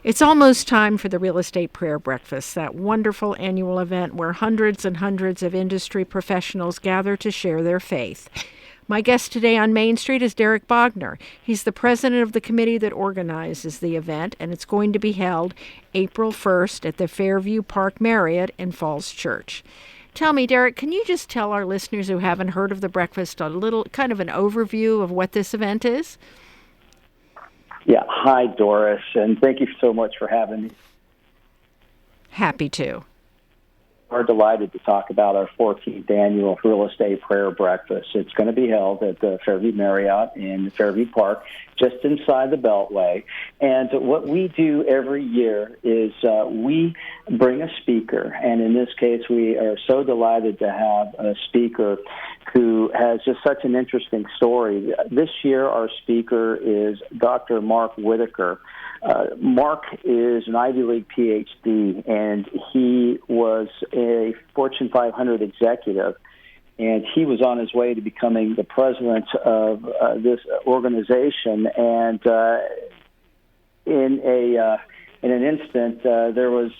It's almost time for the Real Estate Prayer Breakfast, that wonderful annual event where hundreds and hundreds of industry professionals gather to share their faith. My guest today on Main Street is Derrick Boegner. He's the president of the committee that organizes the event, and it's going to be held April 1st at the Fairview Park Marriott in Falls Church. Tell me, Derrick, can you just tell our listeners who haven't heard of the breakfast a little kind of an overview of what this event is? Yeah. Hi, Doris, and thank you so much for having me. Happy to. We're delighted to talk about our 14th annual Real Estate Prayer Breakfast. It's going to be held at the Fairview Marriott in Fairview Park, just inside the Beltway. And what we do every year is we bring a speaker, and in this case, we are so delighted to have a speaker who has just such an interesting story. This year, our speaker is Dr. Mark Whitacre. Mark is an Ivy League PhD, and he was a Fortune 500 executive, and he was on his way to becoming the president of this organization. And in an instant, there was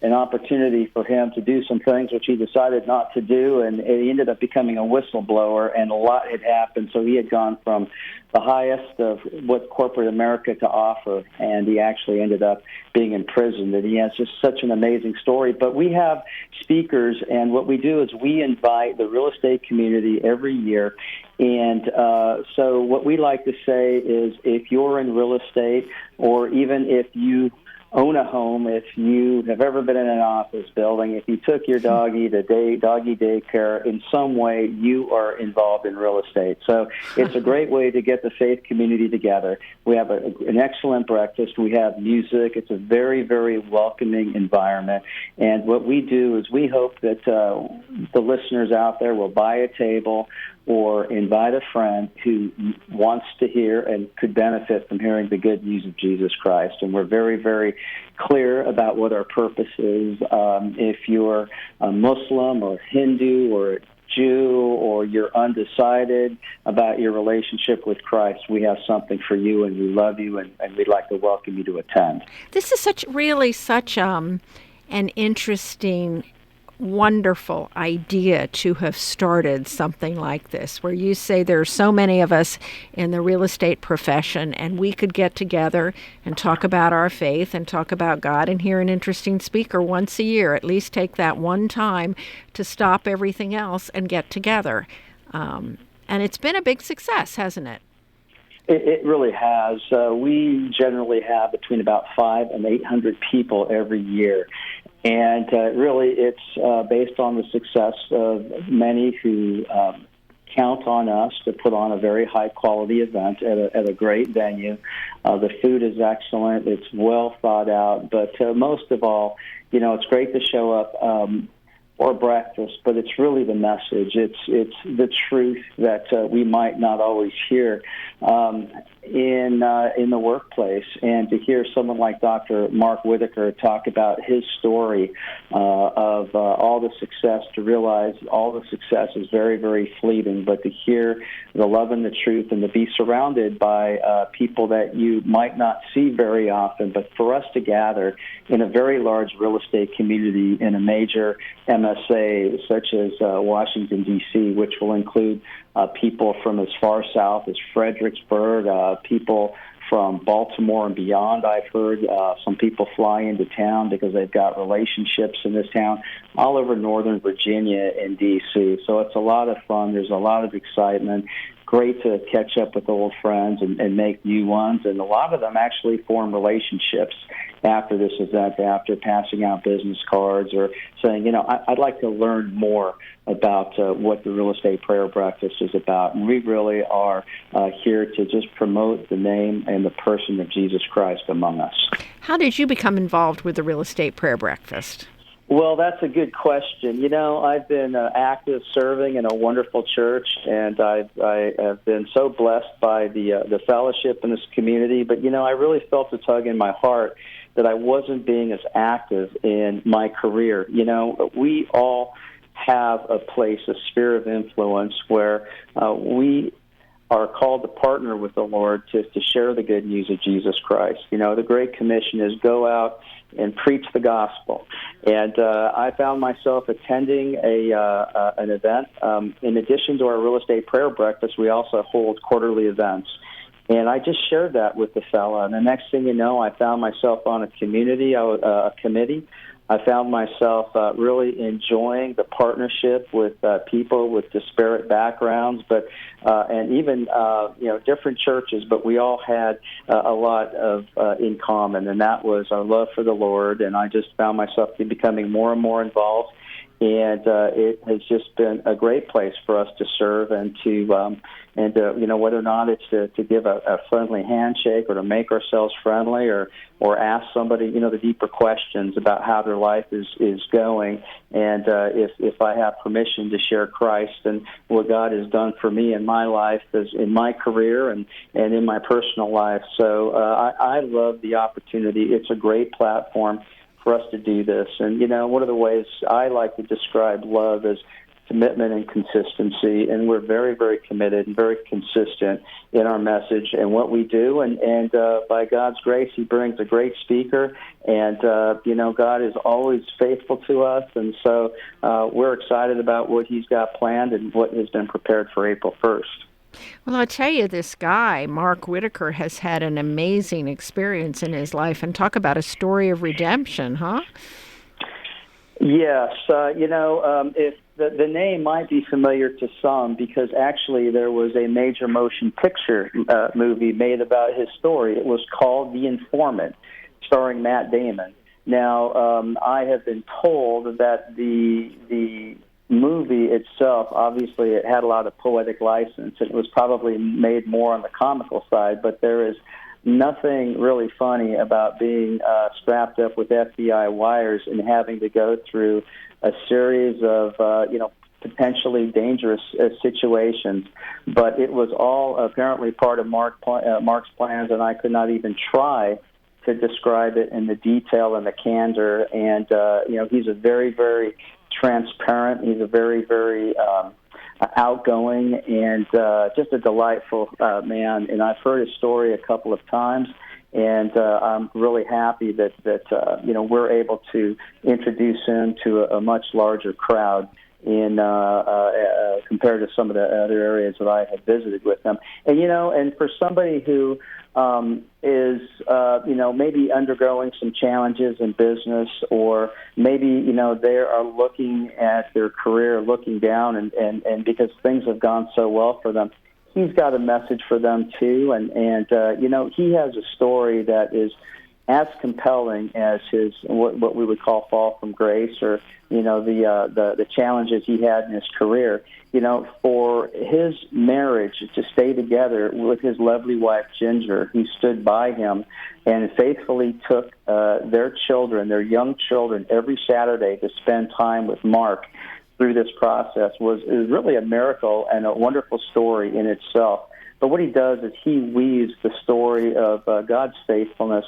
an opportunity for him to do some things which he decided not to do, and he ended up becoming a whistleblower, and a lot had happened. So he had gone from the highest of what corporate America to offer, and he actually ended up being imprisoned. And he has just such an amazing story. But we have speakers, and what we do is we invite the real estate community every year. And so what we like to say is, if you're in real estate, or even if you own a home, if you have ever been in an office building, if you took your doggy to doggy daycare, in some way you are involved in real estate. So it's a great way to get the faith community together. We have an excellent breakfast. We have music. It's a very, very welcoming environment. And what we do is we hope that the listeners out there will buy a table or invite a friend who wants to hear and could benefit from hearing the good news of Jesus Christ. And we're very, very clear about what our purpose is. If you're a Muslim or Hindu or Jew, or you're undecided about your relationship with Christ, we have something for you, and we love you, and we'd like to welcome you to attend. This is such an interesting, wonderful idea to have started something like this, where you say there are so many of us in the real estate profession, and we could get together and talk about our faith and talk about God and hear an interesting speaker once a year. At least take that one time to stop everything else and get together. And it's been a big success, hasn't it? It really has. We generally have between about 500 and 800 people every year. And really, it's based on the success of many who count on us to put on a very high-quality event at a great venue. The food is excellent. It's well thought out. But most of all, it's great to show up or breakfast, but it's really the message. It's the truth that we might not always hear in the workplace, and to hear someone like Dr. Mark Whitacre talk about his story of all the success, to realize all the success is very, very fleeting, but to hear the love and the truth, and to be surrounded by people that you might not see very often, but for us to gather in a very large real estate community in a major MSA such as Washington, D.C., which will include people from as far south as Fredericksburg, people from Baltimore and beyond. I've heard some people fly into town because they've got relationships in this town, all over Northern Virginia and D.C. So it's a lot of fun. There's a lot of excitement. Great to catch up with old friends and make new ones. And a lot of them actually form relationships after this event, after passing out business cards or saying, I'd like to learn more about what the Real Estate Prayer Breakfast is about. And we really are here to just promote the name and the person of Jesus Christ among us. How did you become involved with the Real Estate Prayer Breakfast? Well, that's a good question. I've been active serving in a wonderful church, and I have been so blessed by the fellowship in this community. But, I really felt a tug in my heart that I wasn't being as active in my career. We all have a place, a sphere of influence where we are called to partner with the Lord to share the good news of Jesus Christ. The Great Commission is go out and preach the gospel. And I found myself attending an event. In addition to our real estate prayer breakfast, we also hold quarterly events. And I just shared that with the fella. And the next thing you know, I found myself on a committee. I found myself really enjoying the partnership with people with disparate backgrounds, and even different churches. But we all had a lot of in common, and that was our love for the Lord. And I just found myself becoming more and more involved. And it has just been a great place for us to serve and to whether or not it's to give a friendly handshake or to make ourselves friendly or ask somebody, the deeper questions about how their life is going. And if I have permission to share Christ and what God has done for me in my life, in my career and in my personal life. So I love the opportunity. It's a great platform for us to do this. And, one of the ways I like to describe love is commitment and consistency, and we're very, very committed and very consistent in our message and what we do. And by God's grace, He brings a great speaker, and, God is always faithful to us. And so we're excited about what He's got planned and what has been prepared for April 1st. Well, I'll tell you, this guy, Mark Whitacre, has had an amazing experience in his life. And talk about a story of redemption, huh? Yes. If the name might be familiar to some, because actually there was a major motion picture movie made about his story. It was called The Informant, starring Matt Damon. Now, I have been told that the movie itself, obviously it had a lot of poetic license. It was probably made more on the comical side, but there is nothing really funny about being strapped up with FBI wires and having to go through a series of, potentially dangerous situations. But it was all apparently part of Mark's plans, and I could not even try to describe it in the detail and the candor. And, he's a very, very transparent. He's a very, very outgoing and just a delightful man. And I've heard his story a couple of times, and I'm really happy that we're able to introduce him to a much larger crowd in compared to some of the other areas that I had visited with him. And and for somebody who is maybe undergoing some challenges in business, or maybe they are looking at their career, looking down, and because things have gone so well for them, he's got a message for them too. And he has a story that is as compelling as his what we would call fall from grace, or the challenges he had in his career. For his marriage to stay together with his lovely wife Ginger, who stood by him and faithfully took their young children, every Saturday to spend time with Mark through this process was really a miracle and a wonderful story in itself. But what he does is he weaves the story of God's faithfulness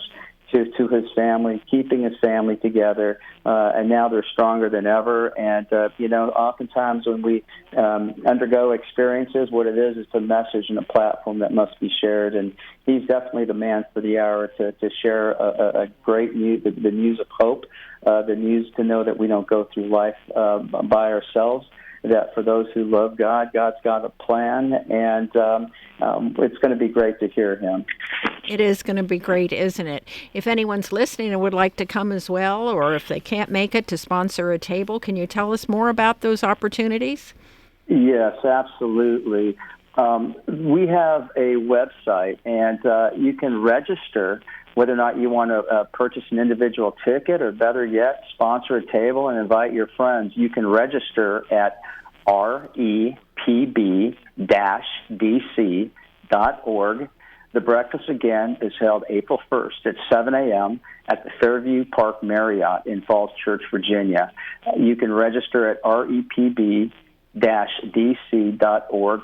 to his family, keeping his family together, and now they're stronger than ever. And, oftentimes when we undergo experiences, what it is a message and a platform that must be shared. And he's definitely the man for the hour to share a great news, the news of hope, the news to know that we don't go through life by ourselves, that for those who love God, God's got a plan, and it's going to be great to hear him. It is going to be great, isn't it? If anyone's listening and would like to come as well, or if they can't make it, to sponsor a table, can you tell us more about those opportunities? Yes, absolutely. We have a website, and you can register whether or not you want to purchase an individual ticket, or better yet, sponsor a table and invite your friends. You can register at repb-dc.org. The breakfast, again, is held April 1st at 7 a.m. at the Fairview Park Marriott in Falls Church, Virginia. You can register at repb-dc.org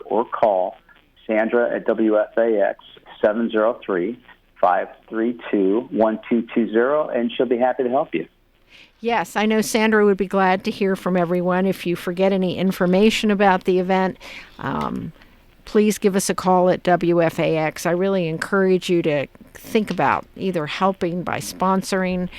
or call Sandra at WFAX 703-532-1220, and she'll be happy to help you. Yes, I know Sandra would be glad to hear from everyone. If you forget any information about the event, please give us a call at WFAX. I really encourage you to think about either helping by sponsoring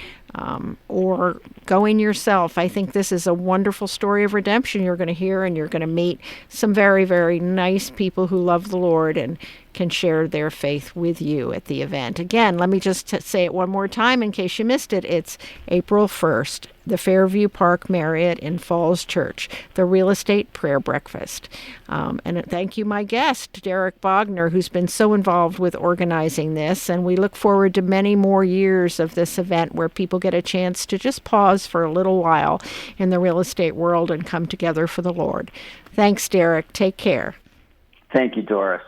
or going yourself. I think this is a wonderful story of redemption you're going to hear, and you're going to meet some very, very nice people who love the Lord and can share their faith with you at the event. Again, let me just say it one more time in case you missed it. It's April 1st, the Fairview Park Marriott in Falls Church, the Real Estate Prayer Breakfast. And thank you, my guest, Derrick Boegner, who's been so involved with organizing this. And we look forward to many more years of this event where people get a chance to just pause for a little while in the real estate world and come together for the Lord. Thanks, Derrick. Take care. Thank you, Doris.